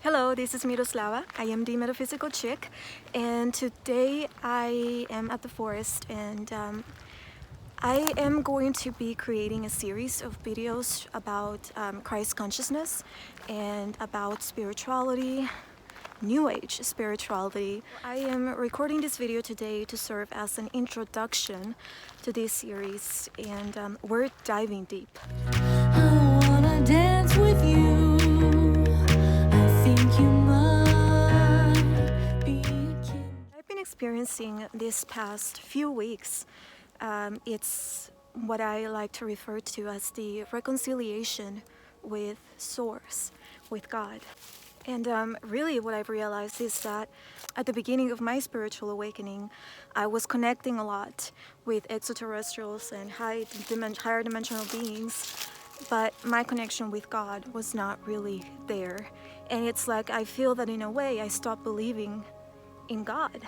Hello, this is Miroslava. I am the metaphysical chick, and today I am at the forest, and I am going to be creating a series of videos about Christ consciousness and about spirituality, New Age spirituality. I am recording this video today to serve as an introduction to this series, and we're diving deep. I wanna dance with you. I've been experiencing this past few weeks. It's what I like to refer to as the reconciliation with Source, with God. And really what I've realized is that at the beginning of my spiritual awakening, I was connecting a lot with extraterrestrials and higher dimensional beings, but my connection with God was not really there. And it's like I feel that in a way I stopped believing in God.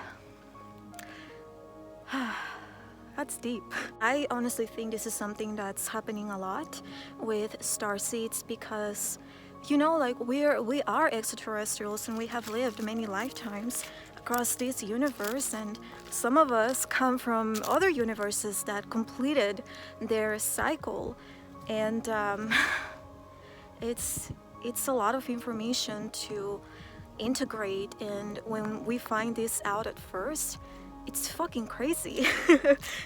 That's deep. I honestly think this is something that's happening a lot with starseeds because, you know, like we are extraterrestrials and we have lived many lifetimes across this universe, and some of us come from other universes that completed their cycle, and it's a lot of information to integrate, and when we find this out at first, it's fucking crazy.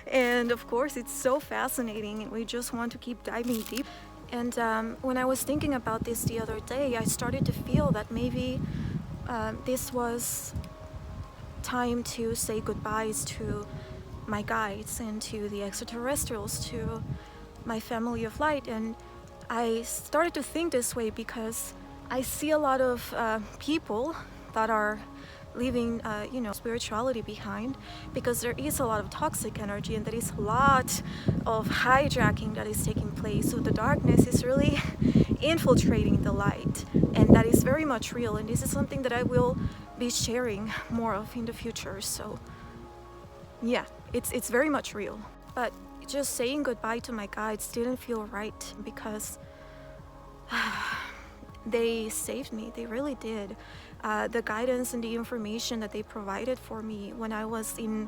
And of course it's so fascinating and we just want to keep diving deep. And when I was thinking about this the other day, I started to feel that maybe this was time to say goodbyes to my guides and to the extraterrestrials, to my family of light. And I started to think this way because I see a lot of people that are leaving spirituality behind, because there is a lot of toxic energy and there is a lot of hijacking that is taking place. So the darkness is really infiltrating the light, and that is very much real, and this is something that I will be sharing more of in the future. So yeah, it's very much real. But just saying goodbye to my guides didn't feel right because they saved me. They really did. The guidance and the information that they provided for me when I was in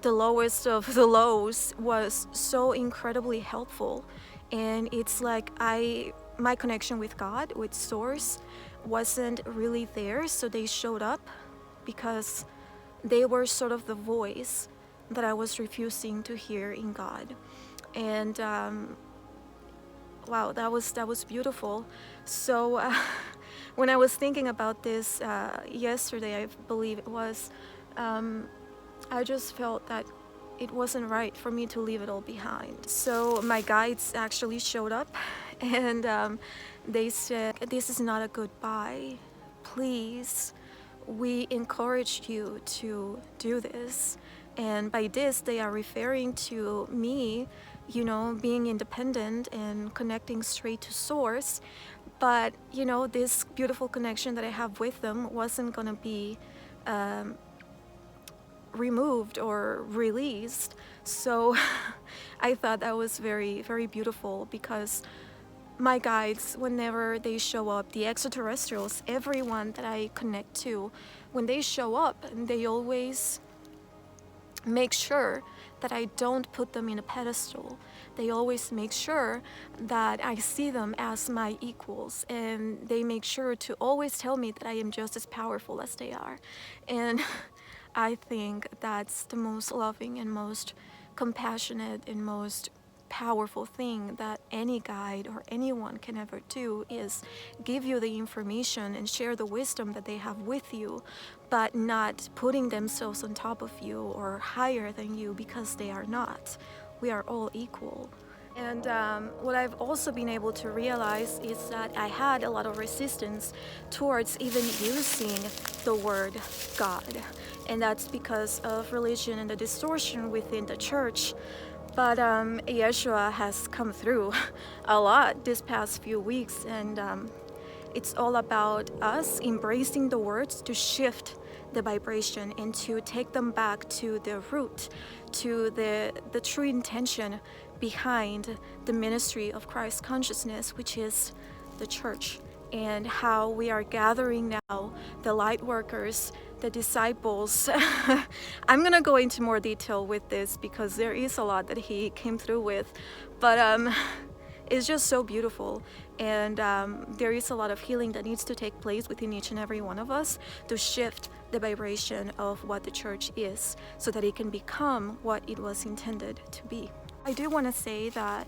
the lowest of the lows was so incredibly helpful. And it's like my connection with God, with Source, wasn't really there, so they showed up because they were sort of the voice that I was refusing to hear in God. And wow, that was beautiful. So when I was thinking about this yesterday, I believe it was, I just felt that it wasn't right for me to leave it all behind. So my guides actually showed up, and they said, "This is not a goodbye. Please, we encouraged you to do this." And by this, they are referring to me, you know, being independent and connecting straight to Source. But, you know, this beautiful connection that I have with them wasn't gonna be removed or released. So I thought that was very, very beautiful, because my guides, whenever they show up, the extraterrestrials, everyone that I connect to, when they show up, they always make sure that I don't put them in a pedestal. They always make sure that I see them as my equals, and they make sure to always tell me that I am just as powerful as they are. And I think that's the most loving and most compassionate and most powerful thing that any guide or anyone can ever do, is give you the information and share the wisdom that they have with you, but not putting themselves on top of you or higher than you, because they are not. We are all equal. And what I've also been able to realize is that I had a lot of resistance towards even using the word God, and that's because of religion and the distortion within the church. But Yeshua has come through a lot this past few weeks, and it's all about us embracing the words to shift the vibration and to take them back to the root, to the true intention behind the ministry of Christ consciousness, which is the church and how we are gathering now the light workers, the disciples. I'm gonna go into more detail with this because there is a lot that he came through with, but it's just so beautiful, and there is a lot of healing that needs to take place within each and every one of us to shift the vibration of what the church is so that it can become what it was intended to be. I do want to say that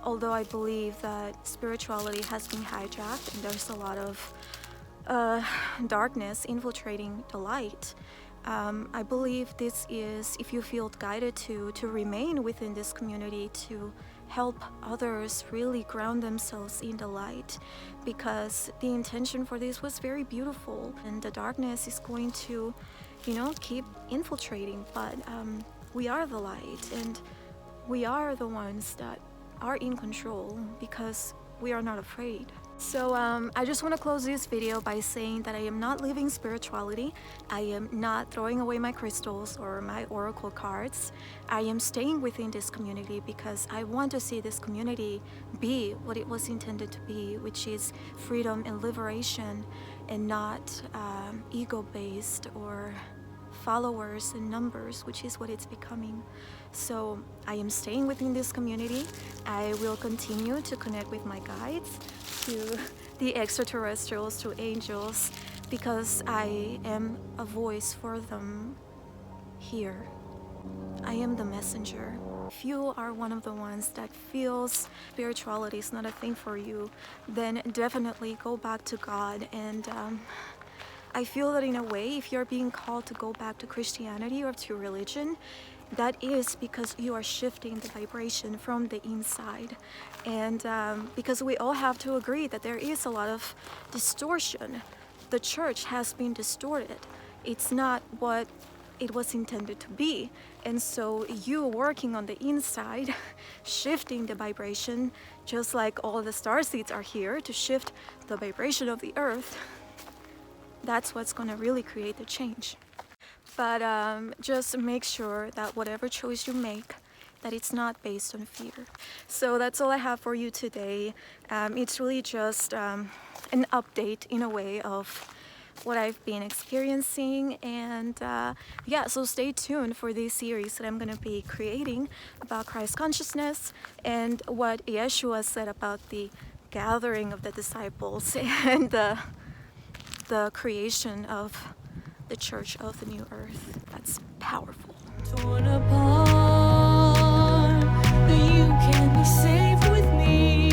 although I believe that spirituality has been hijacked and there's a lot of darkness infiltrating the light, I believe this is, if you feel guided to remain within this community, to help others really ground themselves in the light, because the intention for this was very beautiful, and the darkness is going to, keep infiltrating, but we are the light, and we are the ones that are in control because we are not afraid. So I just want to close this video by saying that I am not leaving spirituality. I am not throwing away my crystals or my oracle cards. I am staying within this community because I want to see this community be what it was intended to be, which is freedom and liberation, and not ego-based or followers and numbers, which is what it's becoming. So I am staying within this community. I will continue to connect with my guides, to the extraterrestrials, to angels, because I am a voice for them here. I am the messenger. If you are one of the ones that feels spirituality is not a thing for you, then definitely go back to God. And I feel that in a way, if you're being called to go back to Christianity or to religion, that is because you are shifting the vibration from the inside. And because we all have to agree that there is a lot of distortion. The church has been distorted. It's not what it was intended to be. And so you working on the inside, shifting the vibration, just like all the starseeds are here to shift the vibration of the earth, that's what's going to really create the change. But just make sure that whatever choice you make, that it's not based on fear. So that's all I have for you today. It's really just an update in a way of what I've been experiencing, and yeah, so stay tuned for this series that I'm going to be creating about Christ consciousness and what Yeshua said about the gathering of the disciples and the creation of the church of the new earth. That's powerful. Torn apart, but you can be safe with me.